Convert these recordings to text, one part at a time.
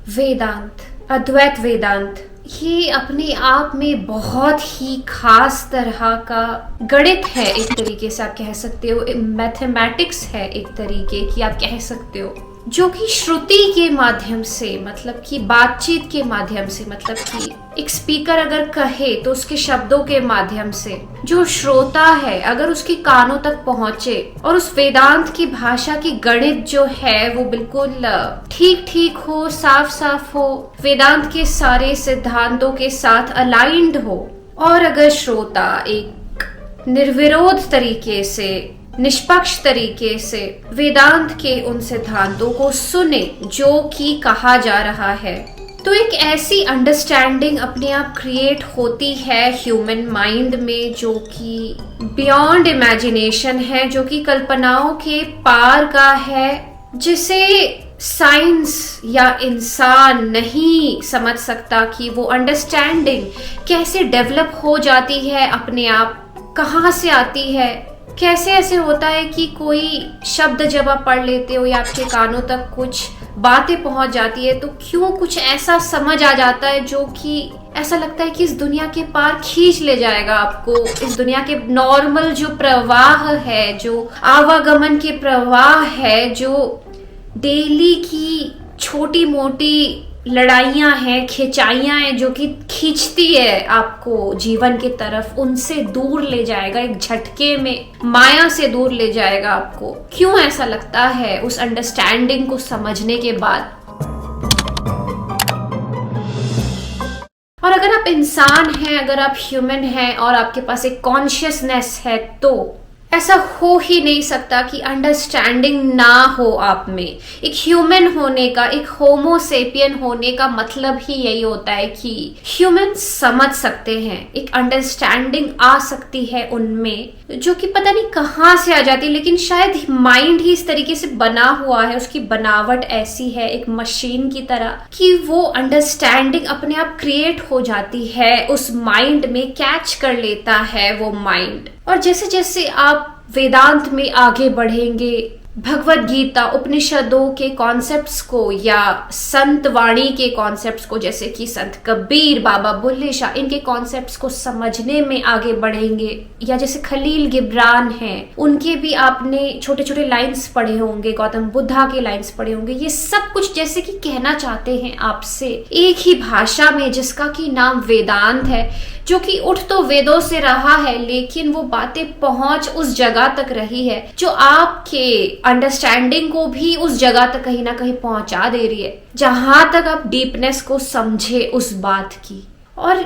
वेदांत, अद्वैत वेदांत, ये अपने आप में बहुत ही खास तरह का गणित है। एक तरीके से आप कह सकते हो मैथमेटिक्स है, एक तरीके की आप कह सकते हो, जो कि श्रुति के माध्यम से, मतलब कि बातचीत के माध्यम से, मतलब कि एक स्पीकर अगर कहे तो उसके शब्दों के माध्यम से जो श्रोता है अगर उसके कानों तक पहुंचे और उस वेदांत की भाषा की गणित जो है वो बिल्कुल ठीक ठीक हो, साफ साफ हो, वेदांत के सारे सिद्धांतों के साथ अलाइंड हो, और अगर श्रोता एक निर्विरोध तरीके से, निष्पक्ष तरीके से वेदांत के उन सिद्धांतों को सुने जो कि कहा जा रहा है, तो एक ऐसी अंडरस्टैंडिंग अपने आप क्रिएट होती है ह्यूमन माइंड में जो कि बियॉन्ड इमेजिनेशन है, जो कि कल्पनाओं के पार का है, जिसे साइंस या इंसान नहीं समझ सकता कि वो अंडरस्टैंडिंग कैसे डेवलप हो जाती है अपने आप, कहाँ से आती है, कैसे ऐसे होता है कि कोई शब्द जब आप पढ़ लेते हो या आपके कानों तक कुछ बातें पहुंच जाती है तो क्यों कुछ ऐसा समझ आ जाता है जो कि ऐसा लगता है कि इस दुनिया के पार खींच ले जाएगा आपको। इस दुनिया के नॉर्मल जो प्रवाह है, जो आवागमन के प्रवाह है, जो डेली की छोटी मोटी लड़ाइयां हैं, खिंचाइयां हैं जो कि खींचती है आपको जीवन की तरफ, उनसे दूर ले जाएगा, एक झटके में माया से दूर ले जाएगा आपको। क्यों ऐसा लगता है उस अंडरस्टैंडिंग को समझने के बाद? और अगर आप इंसान हैं, अगर आप ह्यूमन हैं और आपके पास एक कॉन्शियसनेस है, तो ऐसा हो ही नहीं सकता कि अंडरस्टैंडिंग ना हो आप में। एक ह्यूमन होने का, एक होमोसेपियन होने का मतलब ही यही होता है कि ह्यूमन समझ सकते हैं, एक अंडरस्टैंडिंग आ सकती है उनमें, जो कि पता नहीं कहाँ से आ जाती है, लेकिन शायद माइंड ही इस तरीके से बना हुआ है, उसकी बनावट ऐसी है एक मशीन की तरह कि वो अंडरस्टैंडिंग अपने आप क्रिएट हो जाती है, उस माइंड में कैच कर लेता है वो माइंड। और जैसे जैसे आप वेदांत में आगे बढ़ेंगे, भगवत गीता, उपनिषदों के कॉन्सेप्ट्स को या संत वाणी के कॉन्सेप्ट्स को, जैसे कि संत कबीर, बाबा बुल्ले शाह, इनके कॉन्सेप्ट्स को समझने में आगे बढ़ेंगे, या जैसे खलील गिब्रान हैं, उनके भी आपने छोटे छोटे लाइंस पढ़े होंगे, गौतम बुद्धा के लाइंस पढ़े होंगे। ये सब कुछ जैसे कि कहना चाहते हैं आपसे एक ही भाषा में, जिसका कि नाम वेदांत है, जो कि उठ तो वेदों से रहा है, लेकिन वो बातें पहुंच उस जगह तक रही है जो आपके अंडरस्टैंडिंग को भी उस जगह तक कहीं ना कहीं पहुंचा दे रही है, जहां तक आप डीपनेस को समझे उस बात की। और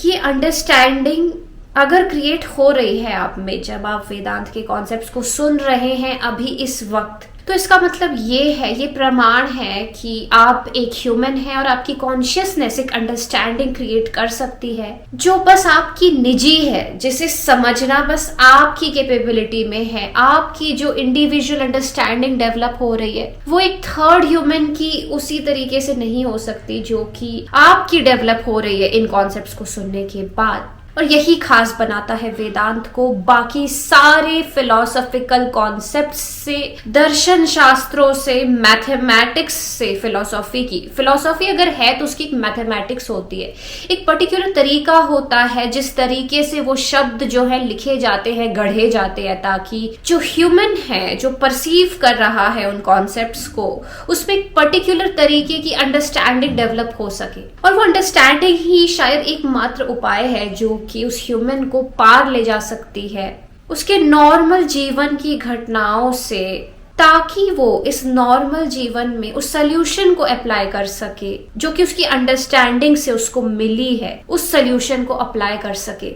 ये अंडरस्टैंडिंग अगर क्रिएट हो रही है आप में जब आप वेदांत के कॉन्सेप्ट्स को सुन रहे हैं अभी इस वक्त, तो इसका मतलब ये है, ये प्रमाण है कि आप एक ह्यूमन है और आपकी कॉन्शियसनेस एक अंडरस्टैंडिंग क्रिएट कर सकती है जो बस आपकी निजी है, जिसे समझना बस आपकी कैपेबिलिटी में है। आपकी जो इंडिविजुअल अंडरस्टैंडिंग डेवलप हो रही है वो एक थर्ड ह्यूमन की उसी तरीके से नहीं हो सकती जो कि आपकी डेवलप हो रही है इन कॉन्सेप्ट्स को सुनने के बाद। और यही खास बनाता है वेदांत को बाकी सारे फिलोसॉफिकल कॉन्सेप्ट से, दर्शन शास्त्रों से, मैथमेटिक्स से। फिलोसॉफी अगर है तो उसकी एक मैथमेटिक्स होती है, एक पर्टिकुलर तरीका होता है जिस तरीके से वो शब्द जो है लिखे जाते हैं, गढ़े जाते हैं, ताकि जो ह्यूमन है, जो परसीव कर रहा है उन कॉन्सेप्ट्स को, उसमें एक पर्टिकुलर तरीके की अंडरस्टैंडिंग डेवलप हो सके। और वो अंडरस्टैंडिंग ही शायद एकमात्र उपाय है जो कि उस ह्यूमन को पार ले जा सकती है उसके नॉर्मल जीवन की घटनाओं से, ताकि वो इस नॉर्मल जीवन में उस सल्यूशन को अप्लाई कर सके जो कि उसकी अंडरस्टैंडिंग से उसको मिली है, उस सल्यूशन को अप्लाई कर सके।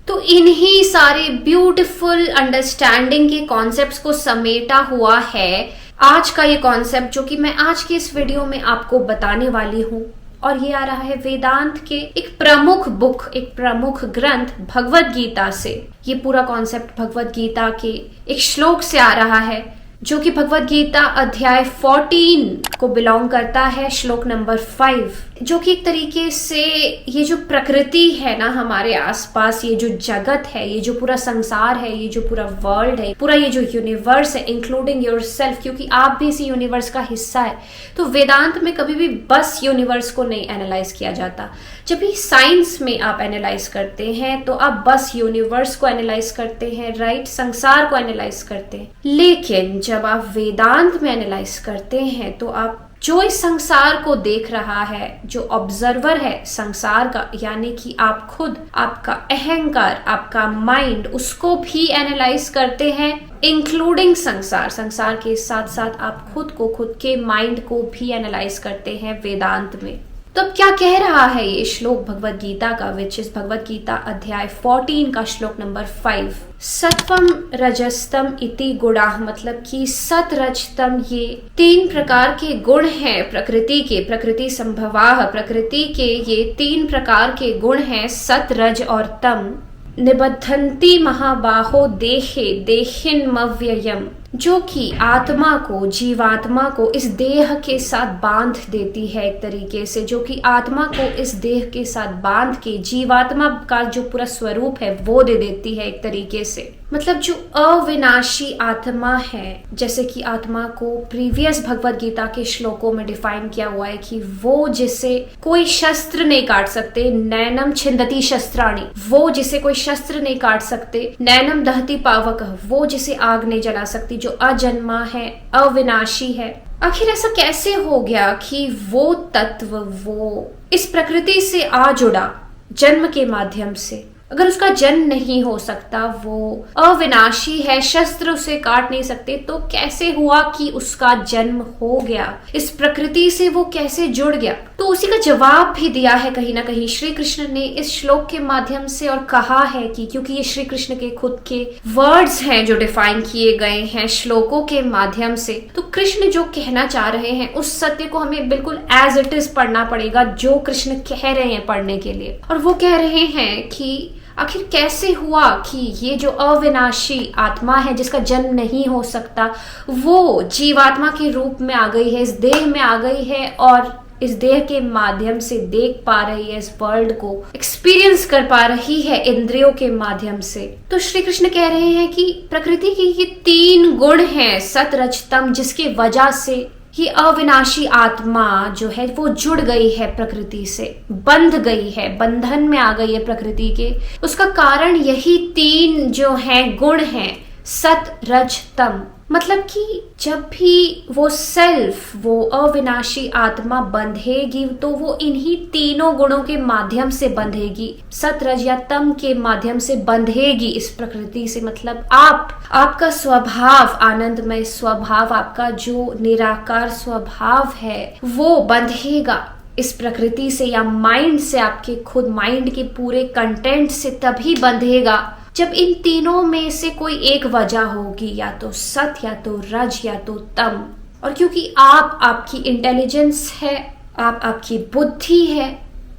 तो इन्हीं सारे ब्यूटीफुल अंडरस्टैंडिंग के कॉन्सेप्ट्स को समेटा हुआ है आज का ये कॉन्सेप्ट जो कि मैं आज के इस वीडियो में आपको बताने वाली हूँ। और ये आ रहा है वेदांत के एक प्रमुख बुक, एक प्रमुख ग्रंथ भगवत गीता से। ये पूरा कॉन्सेप्ट भगवत गीता के एक श्लोक से आ रहा है जो कि भगवत गीता अध्याय 14 को बिलोंग करता है, श्लोक नंबर 5, जो कि एक तरीके से ये जो प्रकृति है ना हमारे आसपास, ये जो जगत है, ये जो पूरा संसार है, ये जो पूरा वर्ल्ड है, पूरा ये जो यूनिवर्स है, इंक्लूडिंग योरसेल्फ, क्योंकि आप भी इसी यूनिवर्स का हिस्सा है। तो वेदांत में कभी भी बस यूनिवर्स को नहीं एनालाइज किया जाता। जब भी साइंस में आप एनालाइज करते हैं तो आप बस यूनिवर्स को एनालाइज करते हैं, राइट, संसार को एनालाइज करते हैं। लेकिन जब आप वेदांत में एनालाइज करते हैं तो आप जो इस संसार को देख रहा है, जो ऑब्जर्वर है संसार का, यानी कि आप खुद, आपका अहंकार, आपका माइंड, उसको भी एनालाइज करते हैं, इंक्लूडिंग संसार। संसार के साथ साथ आप खुद को, खुद के माइंड को भी एनालाइज करते हैं वेदांत में। तो अब क्या कह रहा है ये श्लोक भगवत गीता का, विच इज भगवत गीता अध्याय 14 का श्लोक नंबर 5। सत्वम रजस्तम इति गुणा, मतलब कि सत रज तम, ये 3 प्रकार के गुण हैं प्रकृति के, प्रकृति संभवाः, प्रकृति के ये 3 प्रकार के गुण हैं, सत रज और तम। निबद्धन्ति महाबाहो देहे देहिन्मव्ययम्, जो कि आत्मा को, जीवात्मा को इस देह के साथ बांध देती है एक तरीके से, जो कि आत्मा को इस देह के साथ बांध के जीवात्मा का जो पूरा स्वरूप है वो दे देती है एक तरीके से। मतलब जो अविनाशी आत्मा है, जैसे कि आत्मा को प्रीवियस भगवत गीता के श्लोकों में डिफाइन किया हुआ है कि वो जिसे कोई शस्त्र नहीं काट सकते, नैनम छिन्दति शस्त्राणि, वो जिसे कोई शस्त्र नहीं काट सकते, नैनम दहति पावक, वो जिसे आग नहीं जला सकती, जो अजन्मा है, अविनाशी है। आखिर ऐसा कैसे हो गया कि वो तत्व, वो इस प्रकृति से आ जुड़ा जन्म के माध्यम से? अगर उसका जन्म नहीं हो सकता, वो अविनाशी है, शस्त्र उसे काट नहीं सकते, तो कैसे हुआ कि उसका जन्म हो गया? इस प्रकृति से वो कैसे जुड़ गया? तो उसी का जवाब भी दिया है कहीं ना कहीं श्री कृष्ण ने इस श्लोक के माध्यम से, और कहा है कि क्योंकि ये श्री कृष्ण के खुद के वर्ड्स हैं जो डिफाइन किए गए हैं श्लोकों के माध्यम से, तो कृष्ण जो कहना चाह रहे हैं उस सत्य को हमें बिल्कुल एज इट इज पढ़ना पड़ेगा, जो कृष्ण कह रहे हैं पढ़ने के लिए। और वो कह रहे हैं कि आखिर कैसे हुआ कि ये जो अविनाशी आत्मा है जिसका जन्म नहीं हो सकता, वो जीवात्मा के रूप में आ गई है, इस देह में आ गई है, और इस देह के माध्यम से देख पा रही है, इस वर्ल्ड को एक्सपीरियंस कर पा रही है इंद्रियों के माध्यम से। तो श्री कृष्ण कह रहे हैं कि प्रकृति की ये 3 गुण हैं, सत रज तम, जिसकी वजह से ये अविनाशी आत्मा जो है वो जुड़ गई है प्रकृति से, बंध गई है, बंधन में आ गई है प्रकृति के। उसका कारण यही 3 जो हैं गुण हैं, सत रज तम। मतलब कि जब भी वो सेल्फ, वो अविनाशी आत्मा बंधेगी तो वो इन्हीं 3 गुणों के माध्यम से बंधेगी, सत रज या तम के माध्यम से बंधेगी इस प्रकृति से। मतलब आपका स्वभाव, आनंदमय स्वभाव, आपका जो निराकार स्वभाव है वो बंधेगा इस प्रकृति से, या माइंड से, आपके खुद माइंड के पूरे कंटेंट से तभी बंधेगा जब इन 3 में से कोई एक वजह होगी, या तो सत, या तो रज, या तो तम। और क्योंकि आपकी इंटेलिजेंस है, आपकी बुद्धि है,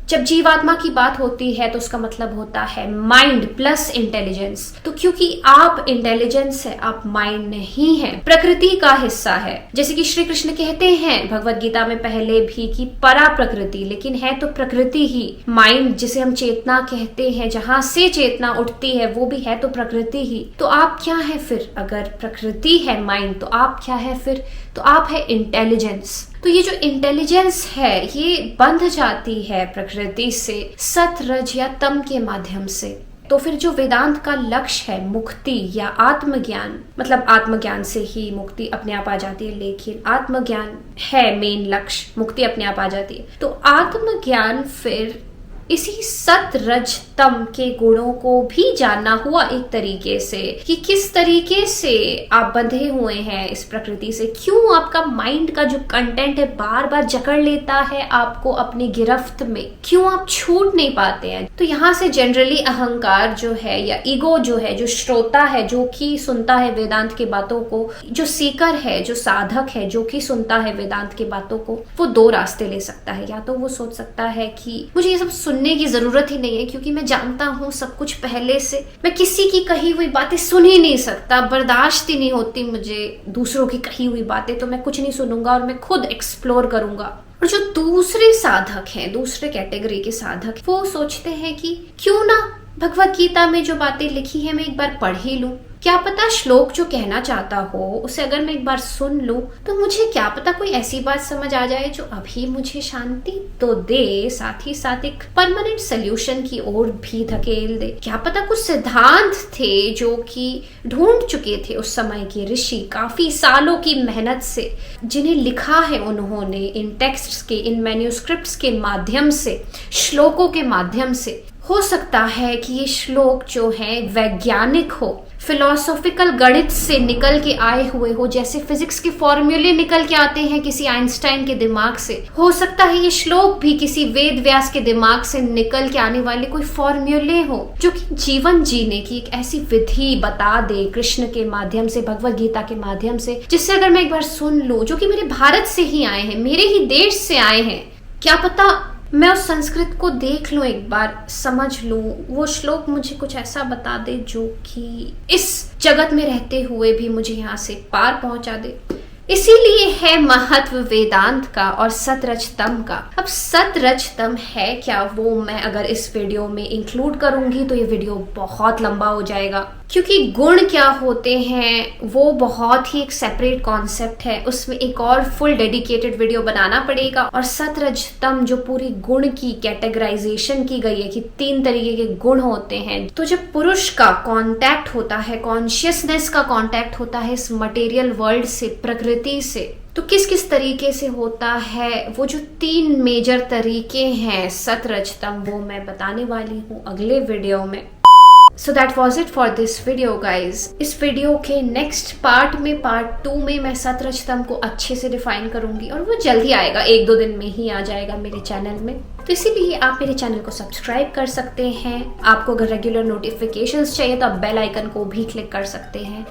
जब जीवात्मा की बात होती है तो उसका मतलब होता है माइंड प्लस इंटेलिजेंस। तो क्योंकि आप इंटेलिजेंस है, आप माइंड नहीं है, प्रकृति का हिस्सा है। जैसे कि श्री कृष्ण कहते हैं भगवत गीता में पहले भी कि परा प्रकृति, लेकिन है तो प्रकृति ही। माइंड जिसे हम चेतना कहते हैं, जहां से चेतना उठती है, वो भी है तो प्रकृति ही। तो आप क्या है फिर? अगर प्रकृति है माइंड, तो आप क्या है फिर? तो आप है इंटेलिजेंस। तो ये जो इंटेलिजेंस है ये बंध जाती है प्रकृति से, सत रज या तम के माध्यम से। तो फिर जो वेदांत का लक्ष्य है, मुक्ति या आत्मज्ञान, मतलब आत्मज्ञान से ही मुक्ति अपने आप आ जाती है, लेकिन आत्मज्ञान है मेन लक्ष्य, मुक्ति अपने आप आ जाती है। तो आत्मज्ञान फिर इसी सत रज तम के गुणों को भी जानना हुआ एक तरीके से, कि किस तरीके से आप बंधे हुए हैं इस प्रकृति से, क्यों आपका माइंड का जो कंटेंट है बार बार जकड़ लेता है आपको अपनी गिरफ्त में, क्यों आप छूट नहीं पाते हैं। तो यहाँ से जनरली अहंकार जो है या ईगो जो है, जो श्रोता है, जो कि सुनता है वेदांत के बातों को, जो सीकर है, जो साधक है, जो कि सुनता है वेदांत के बातों को, वो 2 रास्ते ले सकता है। या तो वो सोच सकता है कि मुझे ये सब सुनने सुनने की जरूरत ही नहीं है, क्योंकि मैं जानता हूँ सब कुछ पहले से। मैं किसी की कही हुई बातें सुन ही नहीं सकता, बर्दाश्त ही नहीं होती मुझे दूसरों की कही हुई बातें, तो मैं कुछ नहीं सुनूंगा और मैं खुद एक्सप्लोर करूंगा। और जो दूसरे साधक हैं, दूसरे कैटेगरी के साधक, वो सोचते हैं कि क्यों ना भगवत गीता में जो बातें लिखी है मैं एक बार पढ़ ही लूं, क्या पता श्लोक जो कहना चाहता हो उसे अगर मैं एक बार सुन लूं तो मुझे क्या पता कोई ऐसी बात समझ आ जाए जो अभी मुझे शांति तो दे, साथ ही साथ एक परमानेंट सोल्यूशन की ओर भी धकेल दे। क्या पता कुछ सिद्धांत थे जो कि ढूंढ चुके थे उस समय के ऋषि काफी सालों की मेहनत से, जिन्हें लिखा है उन्होंने इन टेक्स्ट्स के, इन मैन्यूस्क्रिप्ट्स के माध्यम से, श्लोकों के माध्यम से। हो सकता है कि ये श्लोक जो है वैज्ञानिक हो, फिलोसॉफिकल गणित से निकल के आए हुए हो, जैसे फिजिक्स के फॉर्मूले निकल के आते हैं किसी आइंस्टाइन के दिमाग से। हो सकता है ये श्लोक भी किसी वेद व्यास के दिमाग से निकल के आने वाले कोई फॉर्मूले हो जो कि जीवन जीने की एक ऐसी विधि बता दे कृष्ण के माध्यम से, भगवत गीता के माध्यम से, जिससे अगर मैं एक बार सुन लूं, जो कि मेरे भारत से ही आए हैं, मेरे ही देश से आए हैं, क्या पता मैं उस संस्कृत को देख लूं, एक बार समझ लूं, वो श्लोक मुझे कुछ ऐसा बता दे जो कि इस जगत में रहते हुए भी मुझे यहाँ से पार पहुंचा दे। इसीलिए है महत्व वेदांत का और सतरजतम का। अब सतरजतम है क्या, वो मैं अगर इस वीडियो में इंक्लूड करूंगी तो ये वीडियो बहुत लंबा हो जाएगा, क्योंकि गुण क्या होते हैं वो बहुत ही एक सेपरेट कॉन्सेप्ट है, उसमें एक और फुल डेडिकेटेड वीडियो बनाना पड़ेगा। और सतरजतम जो पूरी गुण की कैटेगराइजेशन की गई है कि 3 तरीके के गुण होते हैं, तो जब पुरुष का कांटेक्ट होता है, कॉन्शियसनेस का कांटेक्ट होता है इस मटेरियल वर्ल्ड से, प्रकृति से, तो किस किस तरीके से होता है, वो जो 3 मेजर तरीके हैं सतरजतम, वो मैं बताने वाली हूँ अगले वीडियो में। So that was it for this video guys। इस वीडियो के नेक्स्ट पार्ट में, पार्ट 2 में मैं सतरजतम को अच्छे से डिफाइन करूंगी और वो जल्दी आएगा, 1-2 दिन में ही आ जाएगा मेरे चैनल में। तो इसीलिए आप मेरे चैनल को सब्सक्राइब कर सकते हैं। आपको अगर रेगुलर नोटिफिकेशंस चाहिए तो आप बेल आइकन को भी क्लिक कर सकते हैं।